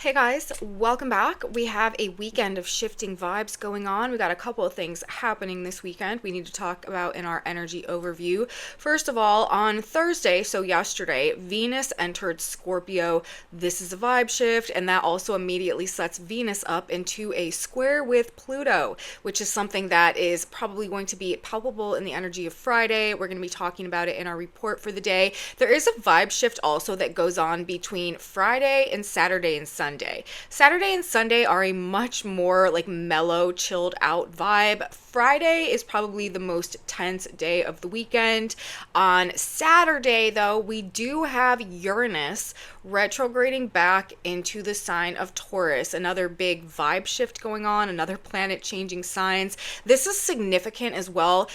Hey guys, welcome back. We have a weekend of shifting vibes going on. We got a couple of things happening this weekend we need to talk about in our energy overview. First of all, on Thursday, so yesterday, Venus entered Scorpio. This is a vibe shift, and that also immediately sets Venus up into a square with Pluto, which is something that is probably going to be palpable in the energy of Friday. We're going to be talking about it in our report for the day. There is a vibe shift also that goes on between Friday and Saturday and Sunday. Saturday and Sunday are a much more like mellow, chilled out vibe. Friday is probably the most tense day of the weekend. On Saturday, though, we do have Uranus retrograding back into the sign of Taurus. Another big vibe shift going on, another planet changing signs. This is significant as well.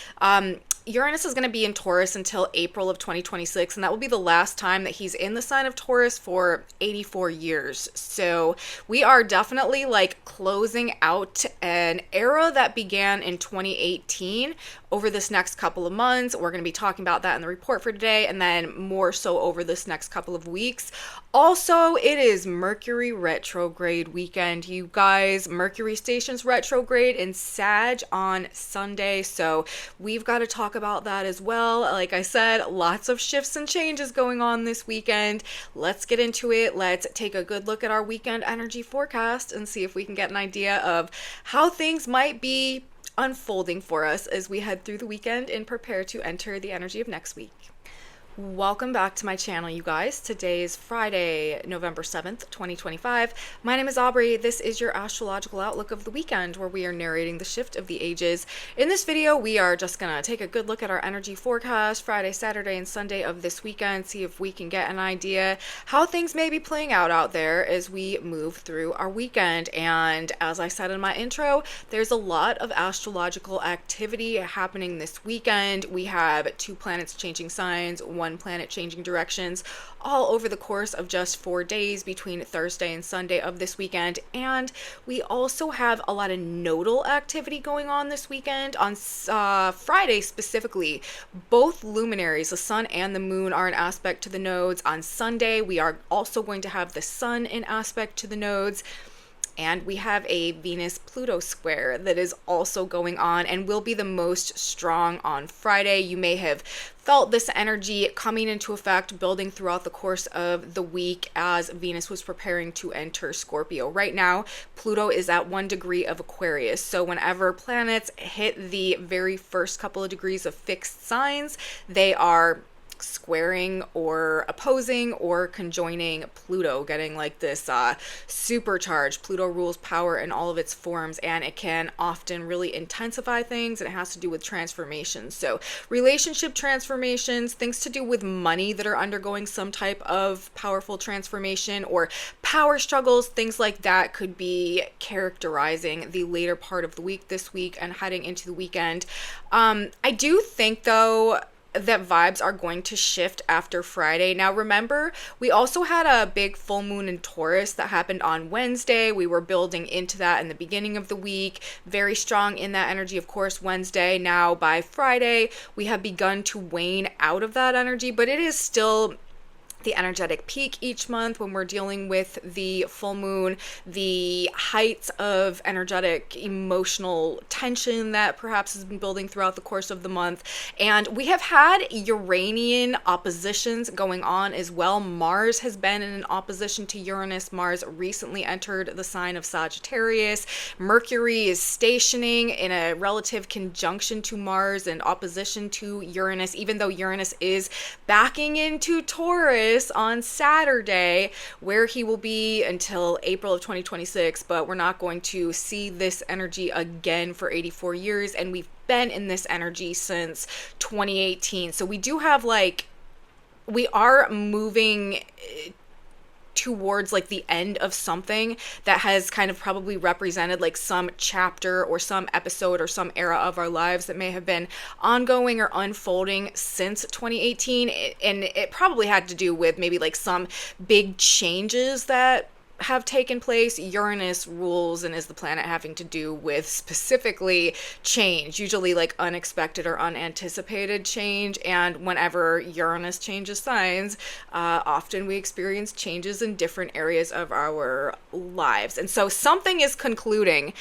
Uranus is going to be in Taurus until April of 2026, and that will be the last time that he's in the sign of Taurus for 84 years. So we are definitely like closing out an era that began in 2018 over this next couple of months. We're going to be talking about that in the report for today, and then more so over this next couple of weeks. Also, it is Mercury retrograde weekend, you guys. Mercury stations retrograde in Sag on Sunday, so we've got to talk about that as well. Like I said, lots of shifts and changes going on this weekend. Let's get into it. Let's take a good look at our weekend energy forecast and see if we can get an idea of how things might be unfolding for us as we head through the weekend and prepare to enter the energy of next week. Welcome back to my channel, you guys. Today is Friday, November 7th, 2025. My name is Aubrey. This is your astrological outlook of the weekend, where we are narrating the shift of the ages. In this video, we are just gonna take a good look at our energy forecast Friday, Saturday, and Sunday of this weekend, see if we can get an idea how things may be playing out there as we move through our weekend. And as I said in my intro, there's a lot of astrological activity happening this weekend. We have two planets changing signs, one planet changing directions, all over the course of just 4 days between Thursday and Sunday of this weekend. And we also have a lot of nodal activity going on this weekend. On Friday specifically, both luminaries, the sun and the moon, are in aspect to the nodes. On Sunday, we are also going to have the sun in aspect to the nodes. And we have a Venus-Pluto square that is also going on and will be the most strong on Friday. You may have felt this energy coming into effect, building throughout the course of the week as Venus was preparing to enter Scorpio. Right now, Pluto is at 1 degree of Aquarius. So whenever planets hit the very first couple of degrees of fixed signs, they are squaring or opposing or conjoining Pluto, getting like this supercharged. Pluto rules power in all of its forms, and it can often really intensify things, and it has to do with transformations. So relationship transformations, things to do with money that are undergoing some type of powerful transformation, or power struggles, things like that could be characterizing the later part of the week this week and heading into the weekend. I do think though that vibes are going to shift after Friday. Now remember, we also had a big full moon in Taurus that happened on Wednesday. We were building into that in the beginning of the week, very strong in that energy, of course, Wednesday. Now by Friday, we have begun to wane out of that energy, but it is still the energetic peak each month when we're dealing with the full moon, the heights of energetic emotional tension that perhaps has been building throughout the course of the month. And we have had Uranian oppositions going on as well. Mars has been in an opposition to Uranus. Mars recently entered the sign of Sagittarius. Mercury is stationing in a relative conjunction to Mars and opposition to Uranus, even though Uranus is backing into Taurus on Saturday, where he will be until April of 2026, but we're not going to see this energy again for 84 years, and we've been in this energy since 2018. So we do have we are moving towards like the end of something that has kind of probably represented like some chapter or some episode or some era of our lives that may have been ongoing or unfolding since 2018. And it probably had to do with maybe like some big changes that have taken place. Uranus rules and is the planet having to do with specifically change, usually like unexpected or unanticipated change. And whenever Uranus changes signs, often we experience changes in different areas of our lives. And so something is concluding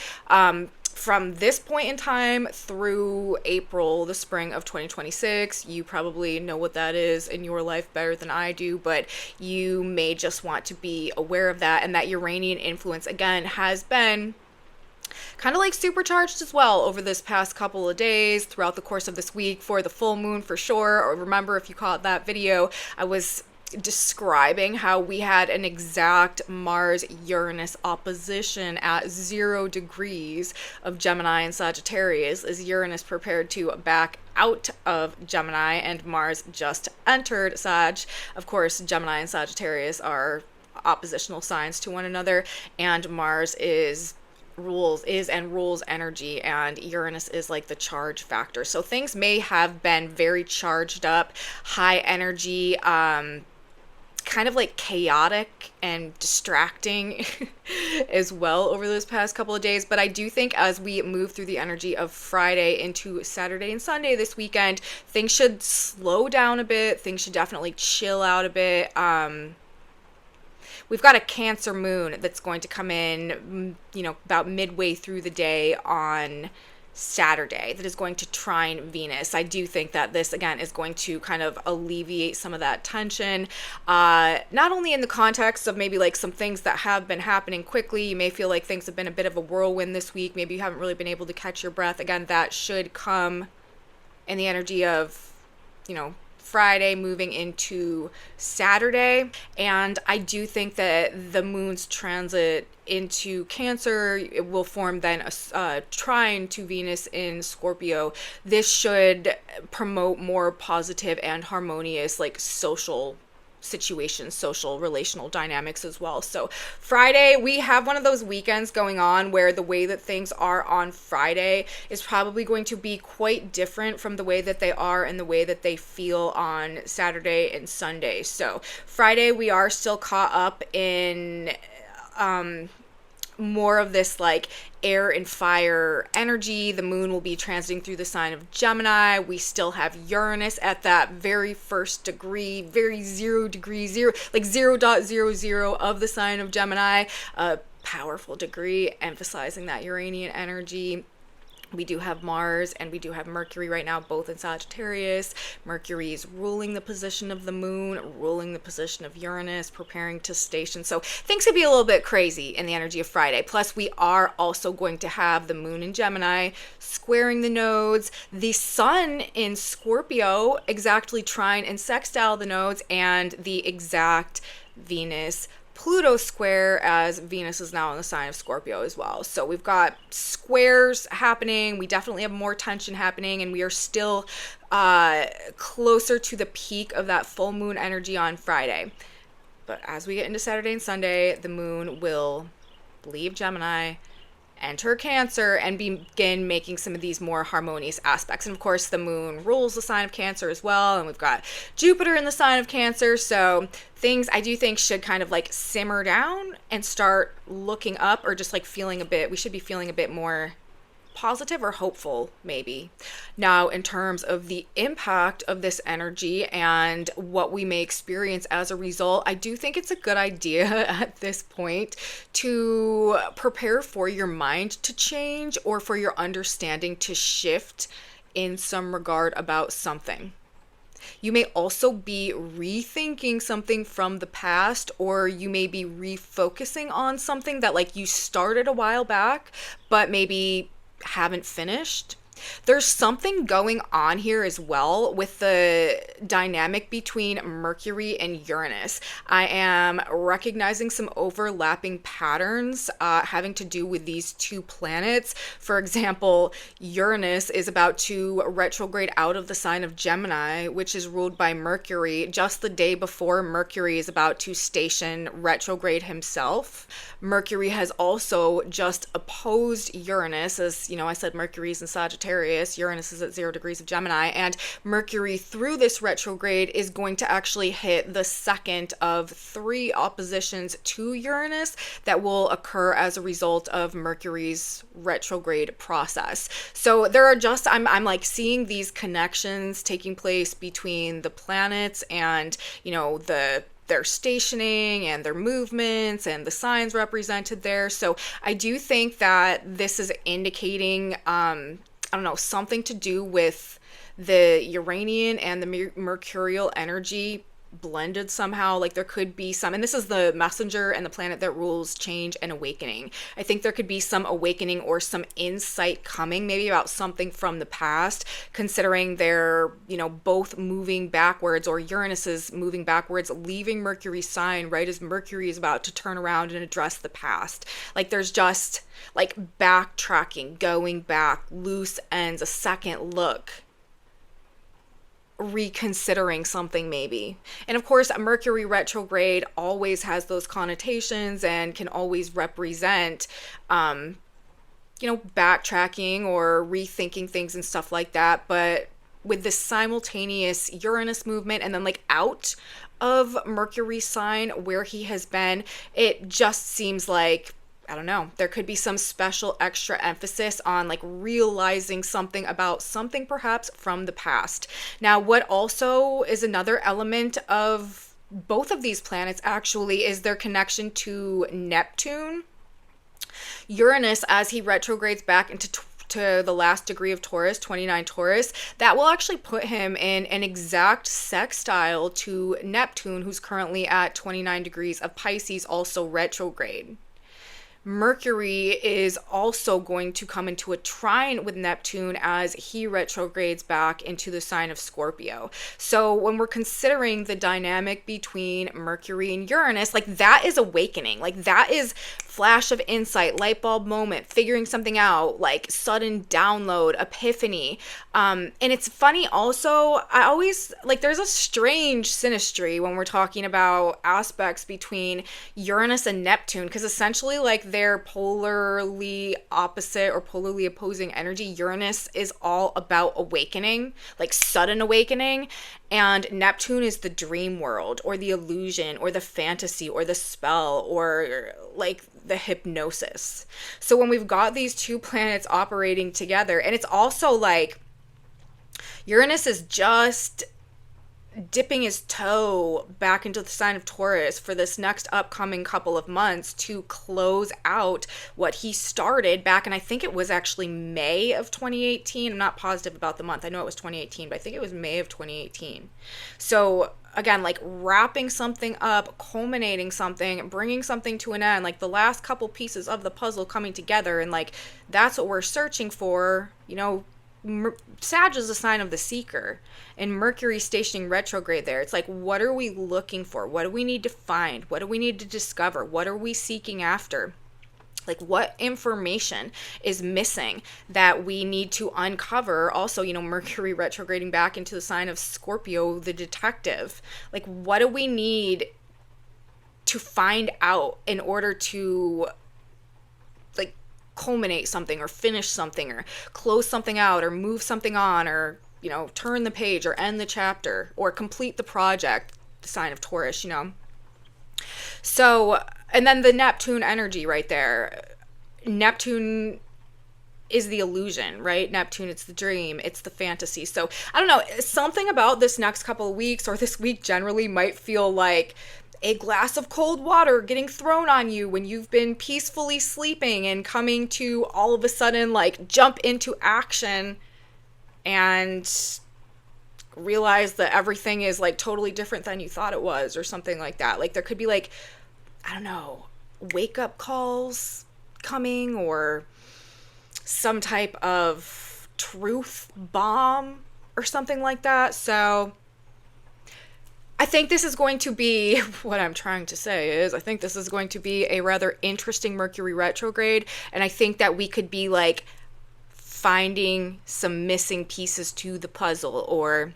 from this point in time through April, the spring of 2026. You probably know what that is in your life better than I do, but you may just want to be aware of that. And that Uranian influence, again, has been kind of like supercharged as well over this past couple of days throughout the course of this week for the full moon for sure. Or remember, if you caught that video, I was describing how we had an exact Mars-Uranus opposition at 0 degrees of Gemini and Sagittarius as Uranus prepared to back out of Gemini and Mars just entered Sag. Of course, Gemini and Sagittarius are oppositional signs to one another, and Mars rules energy, and Uranus is like the charge factor. So things may have been very charged up, high energy, kind of like chaotic and distracting as well over those past couple of days. But I do think as we move through the energy of Friday into Saturday and Sunday this weekend, things should slow down a bit. Things should definitely chill out a bit. We've got a Cancer moon that's going to come in, about midway through the day on Saturday that is going to trine Venus. I do think that this, again, is going to kind of alleviate some of that tension, not only in the context of maybe like some things that have been happening quickly. You may feel like things have been a bit of a whirlwind this week. Maybe you haven't really been able to catch your breath. Again, that should come in the energy of, Friday moving into Saturday. And I do think that the moon's transit into Cancer, it will form then a trine to Venus in Scorpio. This should promote more positive and harmonious like social situations, social relational dynamics as well. So Friday, we have one of those weekends going on where the way that things are on Friday is probably going to be quite different from the way that they are and the way that they feel on Saturday and Sunday. So Friday, we are still caught up in more of this like air and fire energy. The moon will be transiting through the sign of Gemini. We still have Uranus at that very first degree, very 0 degree, like 0.00 of the sign of Gemini, a powerful degree emphasizing that Uranian energy. We do have Mars and we do have Mercury right now, both in Sagittarius. Mercury is ruling the position of the moon, ruling the position of Uranus, preparing to station. So things could be a little bit crazy in the energy of Friday. Plus, we are also going to have the moon in Gemini squaring the nodes, the sun in Scorpio exactly trine and sextile the nodes, and the exact Venus Pluto square, as Venus is now in the sign of Scorpio as well. So we've got squares happening. We definitely have more tension happening, and we are still closer to the peak of that full moon energy on Friday. But as we get into Saturday and Sunday, the moon will leave Gemini, enter Cancer, and begin making some of these more harmonious aspects. And of course, the moon rules the sign of Cancer as well, and we've got Jupiter in the sign of Cancer. So things I do think should kind of like simmer down and start looking up, or just like we should be feeling a bit more positive or hopeful maybe. Now, in terms of the impact of this energy and what we may experience as a result, I do think it's a good idea at this point to prepare for your mind to change or for your understanding to shift in some regard about something. You may also be rethinking something from the past, or you may be refocusing on something that like you started a while back, but maybe haven't finished. There's something going on here as well with the dynamic between Mercury and Uranus. I am recognizing some overlapping patterns having to do with these two planets. For example, Uranus is about to retrograde out of the sign of Gemini, which is ruled by Mercury, just the day before Mercury is about to station retrograde himself. Mercury has also just opposed Uranus, as you know, I said Mercury is in Sagittarius. Sagittarius, Uranus is at 0 degrees of Gemini, and Mercury through this retrograde is going to actually hit the second of 3 oppositions to Uranus that will occur as a result of Mercury's retrograde process. So there are just, I'm like seeing these connections taking place between the planets and, their stationing and their movements and the signs represented there. So I do think that this is indicating, something to do with the Uranian and the Mercurial energy blended somehow. Like there could be some, and this is the messenger and the planet that rules change and awakening. I think there could be some awakening or some insight coming, maybe about something from the past, considering they're, both moving backwards, or Uranus is moving backwards, leaving Mercury's sign right as Mercury is about to turn around and address the past. Like there's just like backtracking, going back, loose ends, a second look, reconsidering something maybe. And of course, Mercury retrograde always has those connotations and can always represent backtracking or rethinking things and stuff like that. But with this simultaneous Uranus movement and then like out of Mercury's sign where he has been, it just seems like, I don't know, there could be some special extra emphasis on like realizing something about something perhaps from the past. Now, what also is another element of both of these planets actually is their connection to Neptune. Uranus, as he retrogrades back into to the last degree of Taurus, 29 Taurus, that will actually put him in an exact sextile to Neptune, who's currently at 29 degrees of Pisces, also retrograde. Mercury is also going to come into a trine with Neptune as he retrogrades back into the sign of Scorpio. So when we're considering the dynamic between Mercury and Uranus, like that is awakening. Like that is flash of insight, light bulb moment, figuring something out, like sudden download, epiphany. And it's funny also, I always, like there's a strange synastry when we're talking about aspects between Uranus and Neptune, because essentially like they're polarly opposite or polarly opposing energy. Uranus is all about awakening, like sudden awakening, and Neptune is the dream world or the illusion or the fantasy or the spell or like the hypnosis. So when we've got these two planets operating together, and it's also like Uranus is just dipping his toe back into the sign of Taurus for this next upcoming couple of months to close out what he started back, and I think it was actually May of 2018. I'm not positive about the month. I know it was 2018, but I think it was May of 2018. So again, like wrapping something up, culminating something, bringing something to an end, like the last couple pieces of the puzzle coming together, and like that's what we're searching for. Sag is a sign of the seeker, and Mercury stationing retrograde there. It's like, what are we looking for? What do we need to find? What do we need to discover? What are we seeking after? Like, what information is missing that we need to uncover? Also, Mercury retrograding back into the sign of Scorpio, the detective. Like, what do we need to find out in order to culminate something or finish something or close something out or move something on or turn the page or end the chapter or complete the project, the sign of Taurus. So, and then the Neptune energy right there. Neptune is the illusion, right? Neptune, it's the dream, it's the fantasy. So I don't know, something about this next couple of weeks or this week generally might feel like a glass of cold water getting thrown on you when you've been peacefully sleeping and coming to all of a sudden like jump into action and realize that everything is like totally different than you thought it was or something like that. Like there could be like, I don't know, wake up calls coming or some type of truth bomb or something like that. So I think this is going to be, what I'm trying to say is, I think this is going to be a rather interesting Mercury retrograde, and I think that we could be like finding some missing pieces to the puzzle, or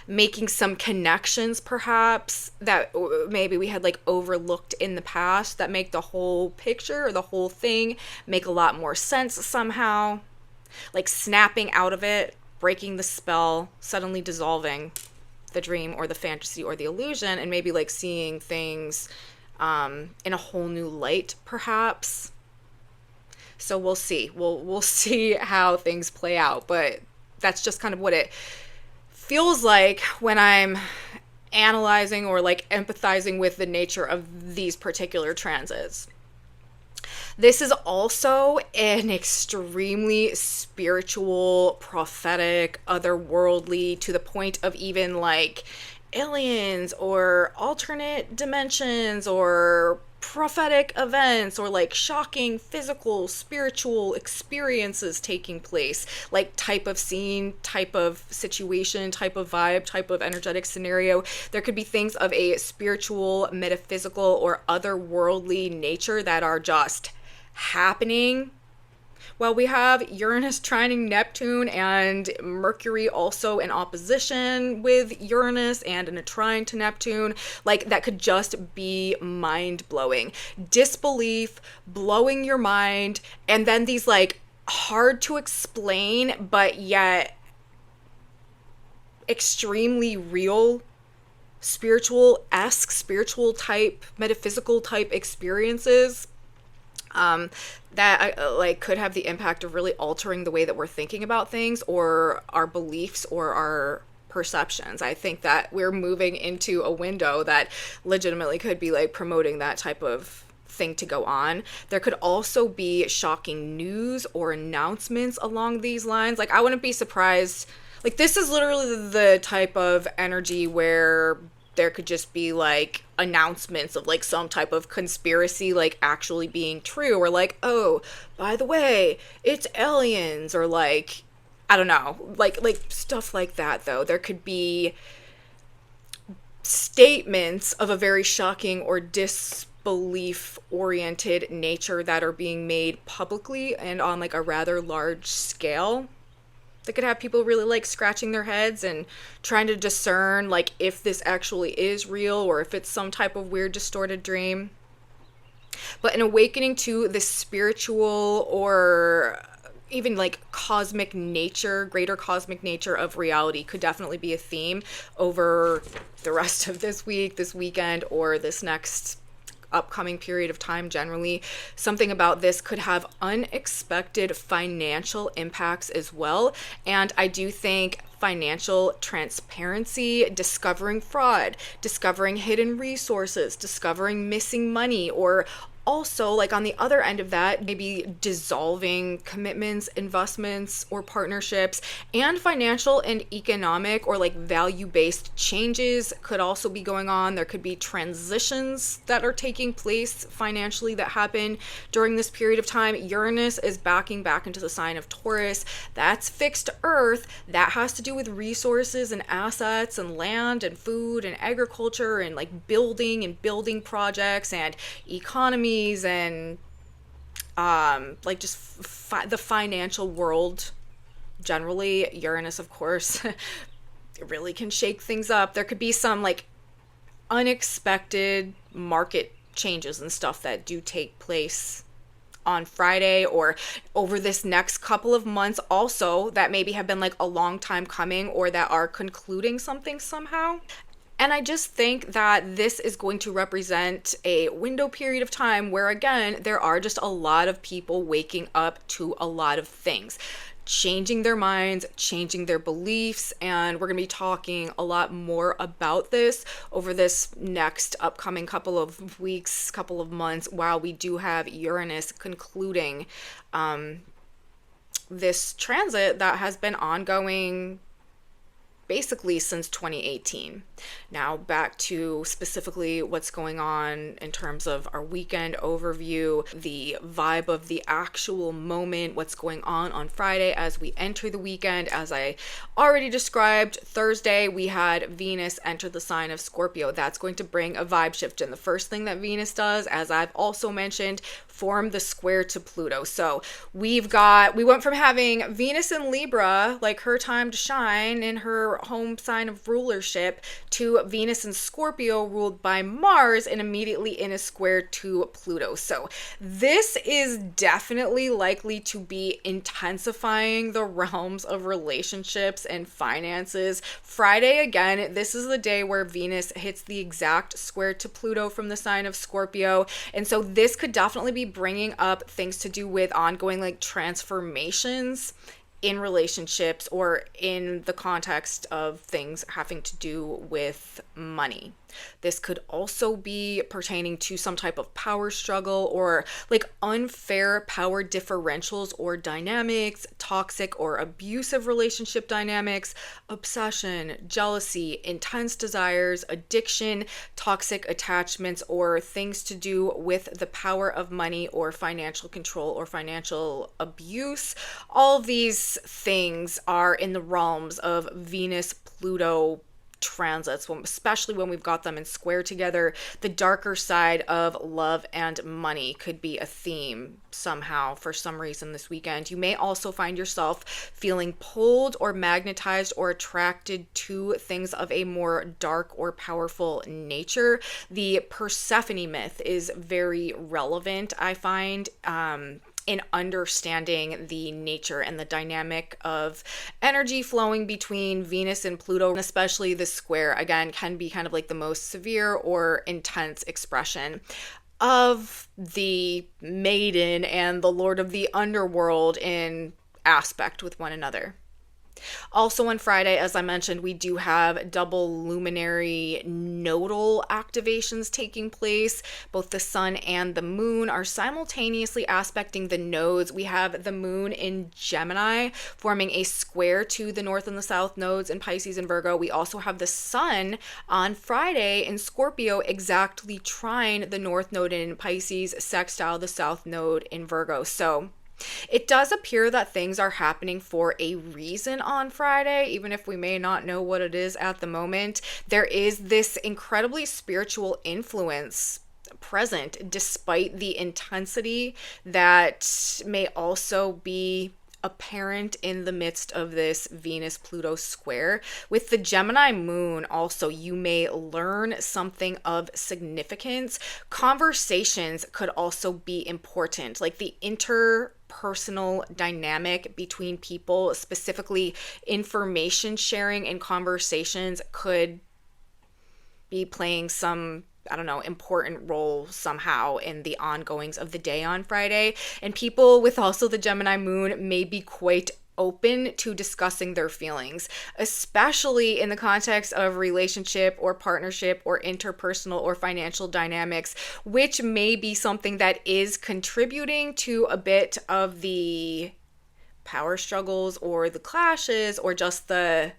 making some connections perhaps that maybe we had like overlooked in the past that make the whole picture or the whole thing make a lot more sense somehow. like snapping out of it, breaking the spell, suddenly dissolving the dream or the fantasy or the illusion, and maybe like seeing things in a whole new light, perhaps. So we'll see. We'll see how things play out, but that's just kind of what it feels like when I'm analyzing or like empathizing with the nature of these particular transits. This is also an extremely spiritual, prophetic, otherworldly, to the point of even like aliens or alternate dimensions or prophetic events or like shocking physical, spiritual experiences taking place, like type of scene, type of situation, type of vibe, type of energetic scenario. There could be things of a spiritual, metaphysical, or otherworldly nature that are just happening. Well, we have Uranus trining Neptune and Mercury also in opposition with Uranus and in a trine to Neptune. Like, that could just be mind-blowing. Disbelief, blowing your mind, and then these like hard to explain but yet extremely real spiritual-esque, spiritual type, metaphysical type experiences that like could have the impact of really altering the way that we're thinking about things or our beliefs or our perceptions. I think that we're moving into a window that legitimately could be like promoting that type of thing to go on. There could also be shocking news or announcements along these lines. Like, I wouldn't be surprised. Like, this is literally the type of energy where there could just be like announcements of like some type of conspiracy like actually being true, or like, oh, by the way, it's aliens, or like, I don't know, like stuff like that. Though there could be statements of a very shocking or disbelief oriented nature that are being made publicly and on like a rather large scale. That could have people really like scratching their heads and trying to discern like if this actually is real or if it's some type of weird distorted dream. But an awakening to the spiritual or even like cosmic nature, greater cosmic nature of reality could definitely be a theme over the rest of this week, this weekend, or this next upcoming period of time generally. Something about this could have unexpected financial impacts as well. And I do think financial transparency, discovering fraud, discovering hidden resources, discovering missing money, or also, like on the other end of that, maybe dissolving commitments, investments, or partnerships, and financial and economic or like value-based changes could also be going on. There could be transitions that are taking place financially that happen during this period of time. Uranus is backing back into the sign of Taurus. That's fixed earth. That has to do with resources and assets and land and food and agriculture and like building projects and economy and like just the financial world generally. Uranus, of course, it really can shake things up. There could be some like unexpected market changes and stuff that do take place on Friday or over this next couple of months also, that maybe have been like a long time coming or that are concluding something somehow. And I just think that this is going to represent a window period of time where, again, there are just a lot of people waking up to a lot of things, changing their minds, changing their beliefs. And we're going to be talking a lot more about this over this next upcoming couple of weeks, couple of months, while we do have Uranus concluding this transit that has been ongoing basically since 2018. Now back to specifically what's going on in terms of our weekend overview, the vibe of the actual moment, what's going on Friday as we enter the weekend. As I already described, Thursday we had Venus enter the sign of Scorpio. That's going to bring a vibe shift. And the first thing that Venus does, as I've also mentioned, form the square to Pluto. So we went from having Venus in Libra, like her time to shine in her home sign of rulership, to Venus in Scorpio ruled by Mars and immediately in a square to Pluto. So this is definitely likely to be intensifying the realms of relationships and finances. Friday, again, this is the day where Venus hits the exact square to Pluto from the sign of Scorpio. And so this could definitely be bringing up things to do with ongoing like transformations in relationships or in the context of things having to do with money. This could also be pertaining to some type of power struggle or like unfair power differentials or dynamics, toxic or abusive relationship dynamics, obsession, jealousy, intense desires, addiction, toxic attachments, or things to do with the power of money or financial control or financial abuse. All of these things are in the realms of Venus-Pluto transits, especially when we've got them in square together. The darker side of love and money could be a theme somehow for some reason this weekend. You may also find yourself feeling pulled or magnetized or attracted to things of a more dark or powerful nature. The Persephone myth is very relevant, I find, in understanding the nature and the dynamic of energy flowing between Venus and Pluto, and especially the square, again, can be kind of like the most severe or intense expression of the maiden and the lord of the underworld in aspect with one another. Also on Friday, as I mentioned, we do have double luminary nodal activations taking place. Both the sun and the moon are simultaneously aspecting the nodes. We have the moon in Gemini forming a square to the north and the south nodes in Pisces and Virgo. We also have the sun on Friday in Scorpio exactly trine the north node in Pisces, sextile the south node in Virgo. So it does appear that things are happening for a reason on Friday, even if we may not know what it is at the moment. There is this incredibly spiritual influence present despite the intensity that may also be apparent in the midst of this Venus-Pluto square. With the Gemini moon also, you may learn something of significance. Conversations could also be important, like the interpersonal dynamic between people, specifically information sharing and conversations could be playing some, I don't know, important role somehow in the ongoings of the day on Friday. And people with also the Gemini moon may be quite open to discussing their feelings, especially in the context of relationship or partnership or interpersonal or financial dynamics, which may be something that is contributing to a bit of the power struggles or the clashes or just the,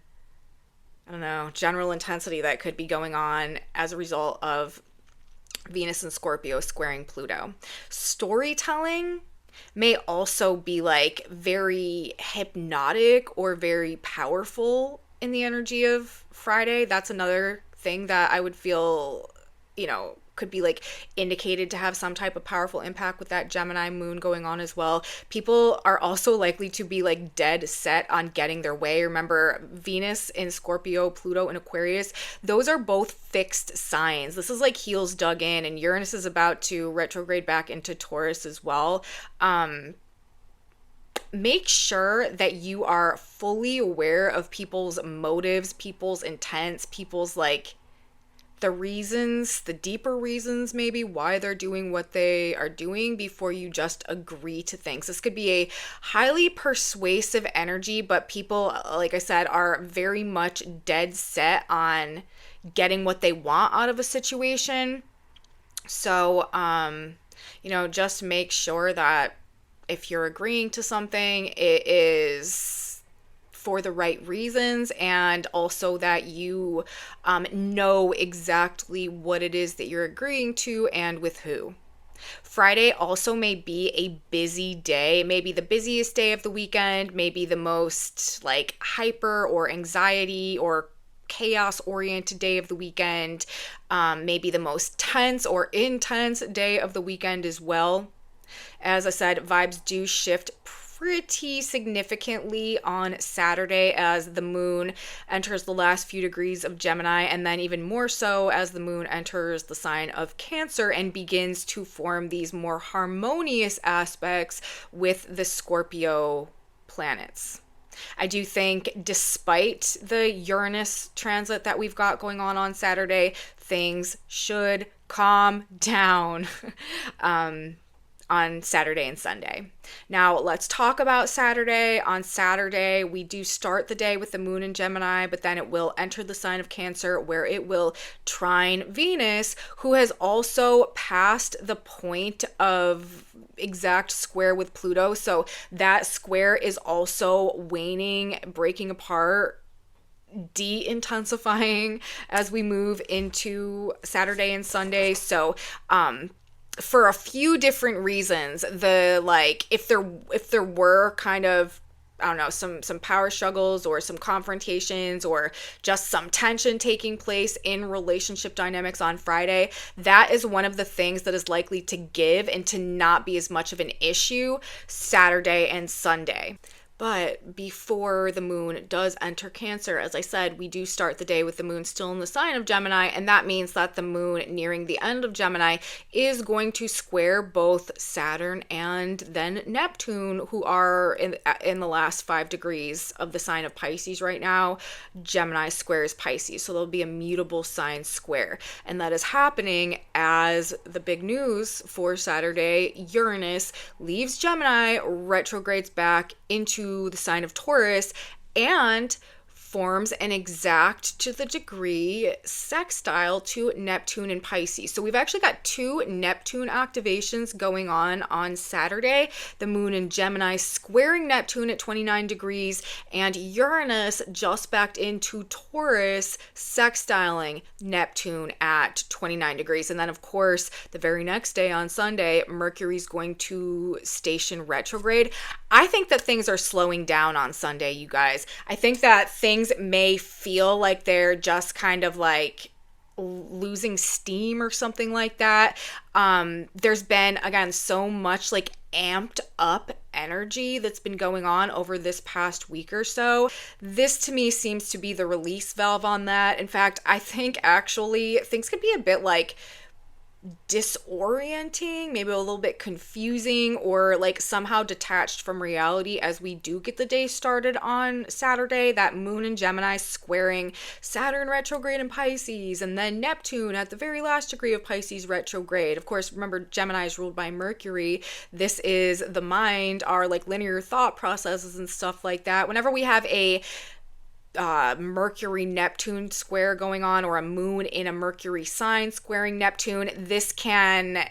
I don't know, general intensity that could be going on as a result of Venus and Scorpio squaring Pluto. Storytelling may also be like very hypnotic or very powerful in the energy of Friday. That's another thing that I would feel, could be like indicated to have some type of powerful impact with that Gemini moon going on as well. People are also likely to be like dead set on getting their way. Remember, Venus in Scorpio, Pluto in Aquarius, those are both fixed signs. This is like heels dug in, and Uranus is about to retrograde back into Taurus as well. Make sure that you are fully aware of people's motives, people's intents, people's like the reasons, the deeper reasons maybe why they're doing what they are doing before you just agree to things. This could be a highly persuasive energy, but people, like I said, are very much dead set on getting what they want out of a situation. So, just make sure that if you're agreeing to something, it is for the right reasons, and also that you know exactly what it is that you're agreeing to and with who. Friday also may be a busy day, maybe the busiest day of the weekend, maybe the most like hyper or anxiety or chaos oriented day of the weekend, maybe the most tense or intense day of the weekend as well. As I said, vibes do shift pretty significantly on Saturday as the moon enters the last few degrees of Gemini, and then even more so as the moon enters the sign of Cancer and begins to form these more harmonious aspects with the Scorpio planets. I do think, despite the Uranus transit that we've got going on Saturday, things should calm down. On Saturday and Sunday. Now, let's talk about Saturday. On Saturday, we do start the day with the moon in Gemini, but then it will enter the sign of Cancer, where it will trine Venus, who has also passed the point of exact square with Pluto. So that square is also waning, breaking apart, de-intensifying as we move into Saturday and Sunday. So, for a few different reasons, if there were kind of, I don't know, some power struggles or some confrontations or just some tension taking place in relationship dynamics on Friday, that is one of the things that is likely to give and to not be as much of an issue Saturday and Sunday. But before the moon does enter Cancer, as I said, we do start the day with the moon still in the sign of Gemini, and that means that the moon nearing the end of Gemini is going to square both Saturn and then Neptune, who are in the last 5 degrees of the sign of Pisces right now. Gemini squares Pisces, so there'll be a mutable sign square, and that is happening as the big news for Saturday, Uranus leaves Gemini, retrogrades back into the sign of Taurus, and forms an exact to the degree sextile to Neptune and Pisces. So we've actually got 2 Neptune activations going on Saturday. The moon in Gemini squaring Neptune at 29 degrees, and Uranus just backed into Taurus sextiling Neptune at 29 degrees. And then, of course, the very next day on Sunday, Mercury's going to station retrograde. I think that things are slowing down on Sunday, you guys. I think that things may feel like they're just kind of like losing steam or something like that. There's been, again, so much like amped up energy that's been going on over this past week or so. This to me seems to be the release valve on that. In fact, I think actually things could be a bit like disorienting, maybe a little bit confusing, or like somehow detached from reality as we do get the day started on Saturday. That moon in Gemini squaring Saturn retrograde in Pisces, and then Neptune at the very last degree of Pisces retrograde. Of course, remember, Gemini is ruled by Mercury. This is the mind, our like linear thought processes and stuff like that. Whenever we have a Mercury Neptune square going on, or a moon in a Mercury sign squaring Neptune, this can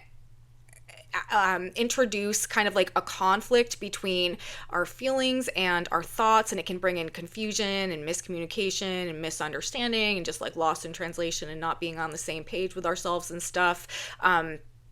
introduce kind of like a conflict between our feelings and our thoughts, and it can bring in confusion and miscommunication and misunderstanding and just like lost in translation and not being on the same page with ourselves and stuff.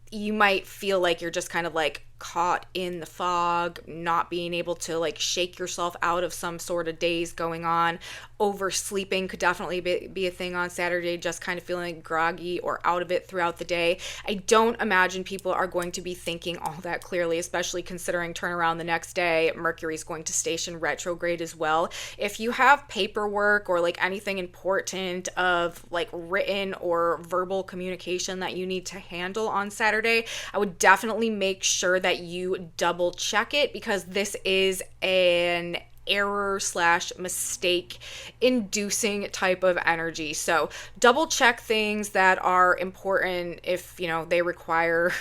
You might feel like you're just kind of like caught in the fog, not being able to like shake yourself out of some sort of daze going on. Oversleeping could definitely be a thing on Saturday, just kind of feeling groggy or out of it throughout the day. I don't imagine people are going to be thinking all that clearly, especially considering turnaround the next day, Mercury is going to station retrograde as well. If you have paperwork or like anything important of like written or verbal communication that you need to handle on Saturday, I would definitely make sure that you double check it, because this is an error / mistake inducing type of energy. So double check things that are important if, you know, they require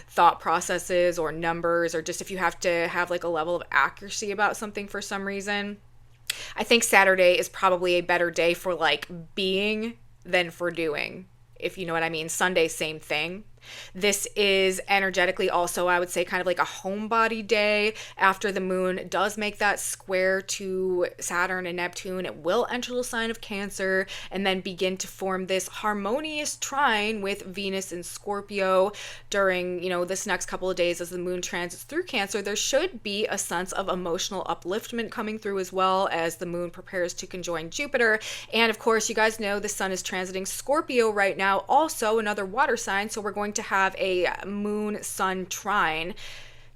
thought processes or numbers, or just if you have to have like a level of accuracy about something for some reason. I think Saturday is probably a better day for like being than for doing, if you know what I mean. Sunday, same thing. This is energetically also, I would say, kind of like a homebody day. After the moon does make that square to Saturn and Neptune, it will enter the sign of Cancer and then begin to form this harmonious trine with Venus and Scorpio during, you know, this next couple of days as the moon transits through Cancer. There should be a sense of emotional upliftment coming through, as well as the moon prepares to conjoin Jupiter. And of course, you guys know the sun is transiting Scorpio right now, also another water sign, so we're going to have a moon sun trine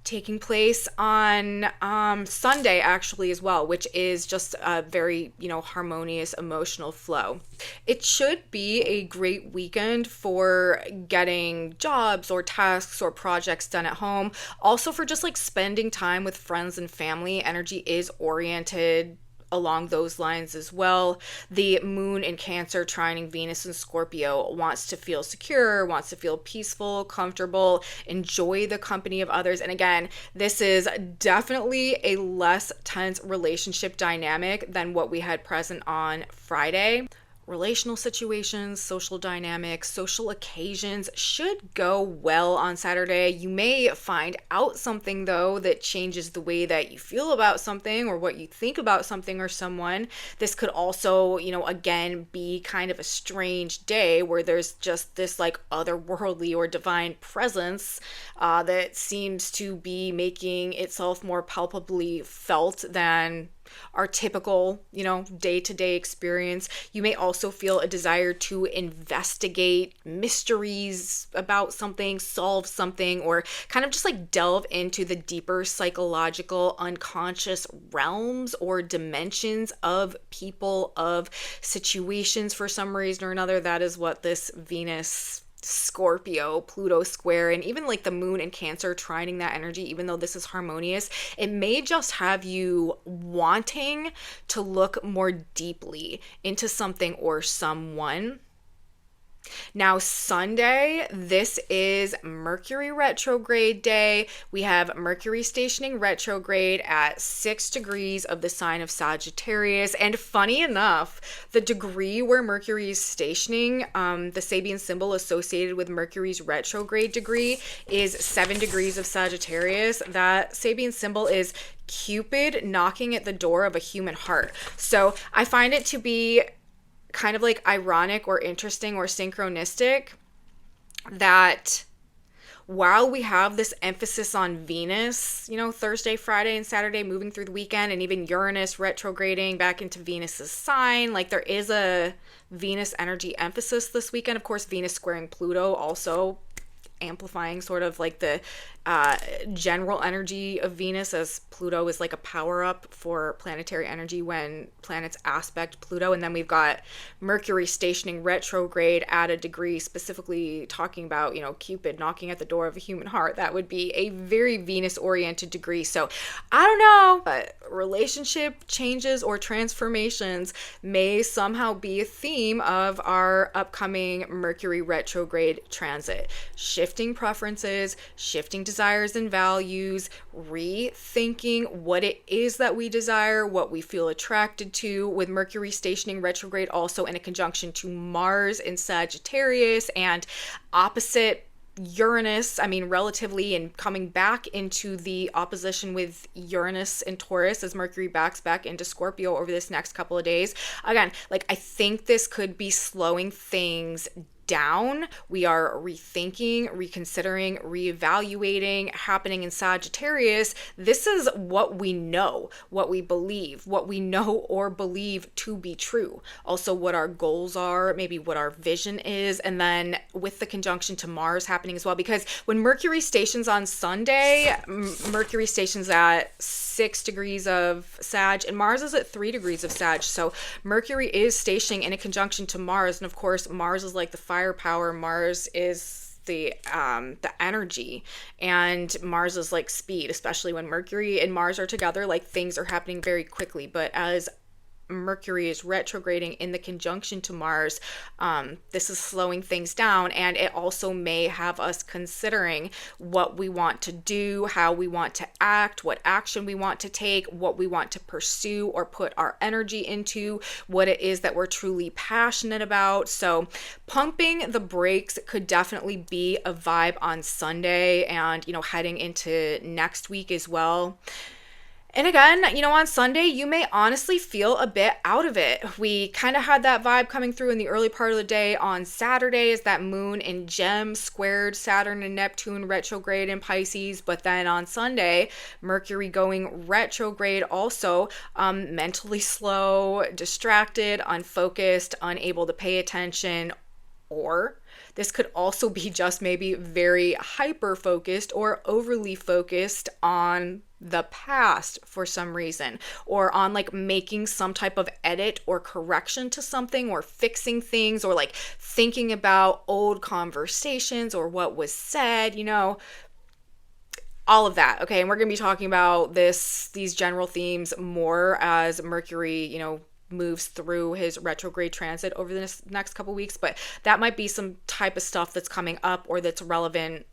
taking place on Sunday actually as well, which is just a very, harmonious emotional flow. It should be a great weekend for getting jobs or tasks or projects done at home. Also for just like spending time with friends and family. Energy is oriented along those lines as well. The moon in Cancer trining Venus and Scorpio wants to feel secure, wants to feel peaceful, comfortable, enjoy the company of others. And again, this is definitely a less tense relationship dynamic than what we had present on Friday. Relational situations, social dynamics, social occasions should go well on Saturday. You may find out something, though, that changes the way that you feel about something or what you think about something or someone. This could also, again, be kind of a strange day where there's just this like otherworldly or divine presence that seems to be making itself more palpably felt than our typical, day-to-day experience. You may also feel a desire to investigate mysteries about something, solve something, or kind of just like delve into the deeper psychological, unconscious realms or dimensions of people, of situations for some reason or another. That is what this Venus Scorpio, Pluto square, and even like the moon in Cancer trining that energy, even though this is harmonious, it may just have you wanting to look more deeply into something or someone. Now, Sunday, this is Mercury retrograde day. We have Mercury stationing retrograde at 6 degrees of the sign of Sagittarius. And funny enough, the degree where Mercury is stationing, the Sabian symbol associated with Mercury's retrograde degree is 7 degrees of Sagittarius. That Sabian symbol is Cupid knocking at the door of a human heart. So I find it to be kind of like ironic or interesting or synchronistic that while we have this emphasis on Venus, Thursday, Friday, and Saturday moving through the weekend, and even Uranus retrograding back into Venus's sign, like there is a Venus energy emphasis this weekend. Of course, Venus squaring Pluto also amplifying sort of like the general energy of Venus, as Pluto is like a power up for planetary energy when planets aspect Pluto. And then we've got Mercury stationing retrograde at a degree, specifically talking about, Cupid knocking at the door of a human heart. That would be a very Venus oriented degree. So I don't know, but relationship changes or transformations may somehow be a theme of our upcoming Mercury retrograde transit. Shifting preferences, shifting desires and values, rethinking what it is that we desire, what we feel attracted to, with Mercury stationing retrograde also in a conjunction to Mars in Sagittarius and opposite Uranus, relatively, and coming back into the opposition with Uranus and Taurus as Mercury backs back into Scorpio over this next couple of days. Again, I think this could be slowing things down. We are rethinking, reconsidering, reevaluating, happening in Sagittarius. This is what we know, what we believe, what we know or believe to be true. Also what our goals are, maybe what our vision is, and then with the conjunction to Mars happening as well, because when Mercury stations on Sunday, Mercury stations at 6 degrees of Sag and Mars is at 3 degrees of Sag. So Mercury is stationing in a conjunction to Mars, and of course Mars is like the firepower. Mars is the energy, and Mars is like speed, especially when Mercury and Mars are together, like things are happening very quickly. But as Mercury is retrograding in the conjunction to Mars, this is slowing things down, and it also may have us considering what we want to do, how we want to act, what action we want to take, what we want to pursue or put our energy into, what it is that we're truly passionate about. So pumping the brakes could definitely be a vibe on Sunday and, heading into next week as well. And again, on Sunday, you may honestly feel a bit out of it. We kind of had that vibe coming through in the early part of the day. On Saturday is that moon in Gem squared Saturn and Neptune retrograde in Pisces. But then on Sunday, Mercury going retrograde also, mentally slow, distracted, unfocused, unable to pay attention, or This could also be just maybe very hyper focused or overly focused on the past for some reason, or on like making some type of edit or correction to something, or fixing things, or like thinking about old conversations or what was said, all of that. Okay. And we're going to be talking about these general themes more as Mercury, moves through his retrograde transit over the next couple weeks, but that might be some type of stuff that's coming up or that's relevant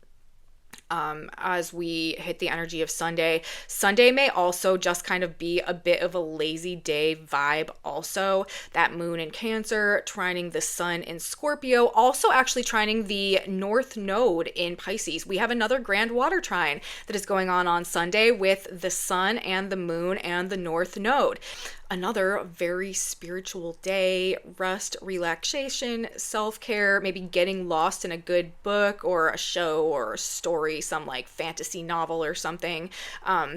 as we hit the energy of Sunday. Sunday may also just kind of be a bit of a lazy day vibe also. That moon in Cancer, trining the sun in Scorpio, also actually trining the North Node in Pisces. We have another grand water trine that is going on Sunday with the sun and the moon and the North Node. Another very spiritual day, rest, relaxation, self-care, maybe getting lost in a good book or a show or a story, some like fantasy novel or something.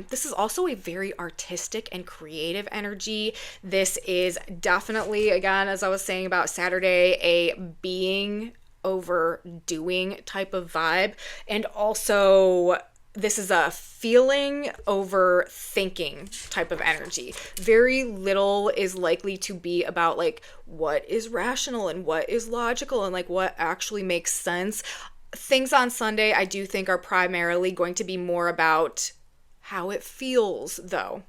This is also a very artistic and creative energy. This is definitely, again, as I was saying about Saturday, a being over doing type of vibe. And also, this is a feeling over thinking type of energy. Very little is likely to be about like what is rational and what is logical and like what actually makes sense. Things on Sunday I do think are primarily going to be more about how it feels though.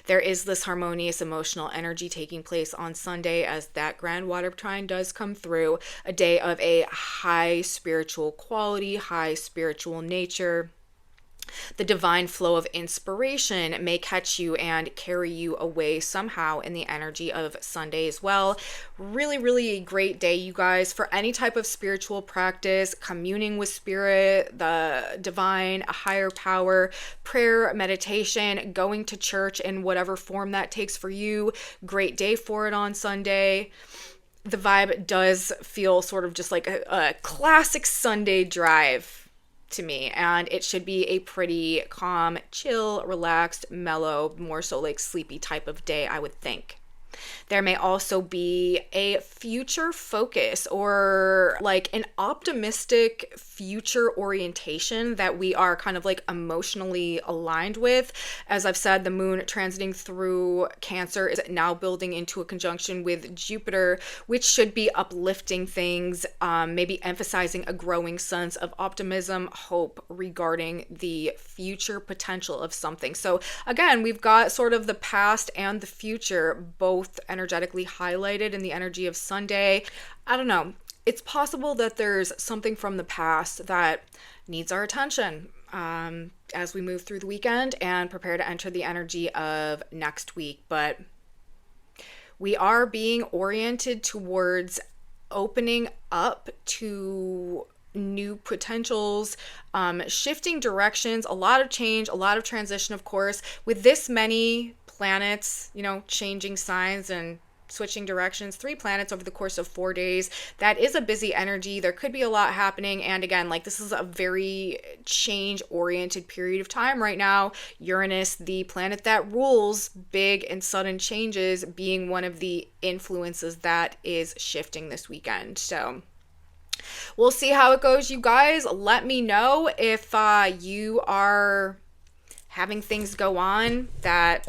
There is this harmonious emotional energy taking place on Sunday as that grand water trine does come through. A day of a high spiritual quality, high spiritual nature. The divine flow of inspiration may catch you and carry you away somehow in the energy of Sunday as well. Really, really a great day, you guys, for any type of spiritual practice, communing with spirit, the divine, a higher power, prayer, meditation, going to church in whatever form that takes for you. Great day for it on Sunday. The vibe does feel sort of just like a classic Sunday drive to me, and it should be a pretty calm, chill, relaxed, mellow, more so like sleepy type of day, I would think. There may also be a future focus or like an optimistic future orientation that we are kind of like emotionally aligned with. As I've said, the moon transiting through Cancer is now building into a conjunction with Jupiter, which should be uplifting things, maybe emphasizing a growing sense of optimism, hope regarding the future potential of something. So again, we've got sort of the past and the future both energetically highlighted in the energy of Sunday. I don't know. It's possible that there's something from the past that needs our attention as we move through the weekend and prepare to enter the energy of next week. But we are being oriented towards opening up to new potentials, shifting directions, a lot of change, a lot of transition, of course, with this many planets, changing signs and switching directions, 3 planets over the course of 4 days. That is a busy energy. There could be a lot happening. And again, like this is a very change-oriented period of time right now. Uranus, the planet that rules big and sudden changes, being one of the influences that is shifting this weekend. So we'll see how it goes, you guys. Let me know if you are having things go on that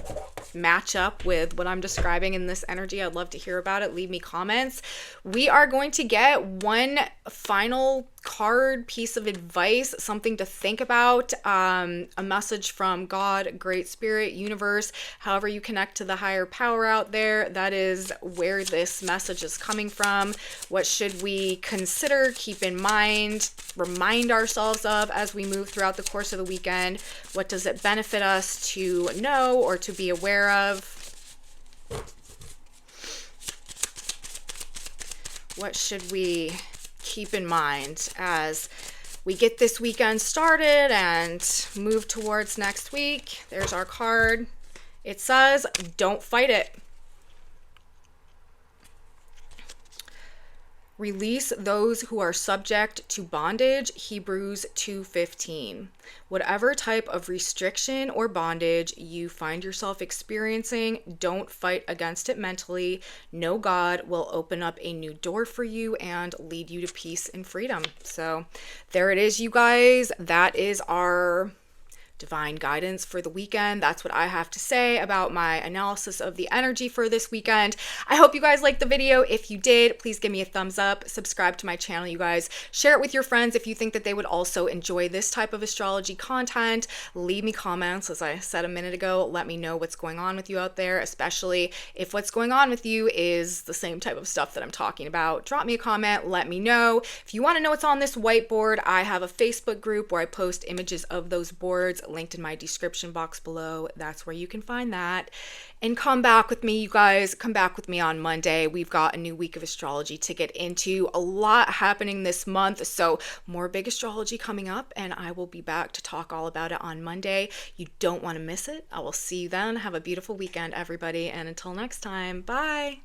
match up with what I'm describing in this energy. I'd love to hear about it. Leave me comments. We are going to get one final card piece of advice, something to think about, a message from God, Great Spirit, Universe, however you connect to the higher power out there. That is where this message is coming from. What should we consider, keep in mind, remind ourselves of as we move throughout the course of the weekend? What does it benefit us to know or to be aware of? What should we keep in mind as we get this weekend started and move towards next week? There's our card. It says, don't fight it. Release those who are subject to bondage, Hebrews 2:15. Whatever type of restriction or bondage you find yourself experiencing, don't fight against it mentally. Know God will open up a new door for you and lead you to peace and freedom. So there it is, you guys. That is our divine guidance for the weekend. That's what I have to say about my analysis of the energy for this weekend. I hope you guys liked the video. If you did, please give me a thumbs up, subscribe to my channel, you guys. Share it with your friends if you think that they would also enjoy this type of astrology content. Leave me comments, as I said a minute ago. Let me know what's going on with you out there, especially if what's going on with you is the same type of stuff that I'm talking about. Drop me a comment, let me know. If you want to know what's on this whiteboard, I have a Facebook group where I post images of those boards linked in my description box below. That's where you can find that. And come back with me, you guys. Come back with me on Monday. We've got a new week of astrology to get into. A lot happening this month, so more big astrology coming up, and I will be back to talk all about it on Monday. You don't want to miss it. I will see you then. Have a beautiful weekend, everybody, and until next time, bye.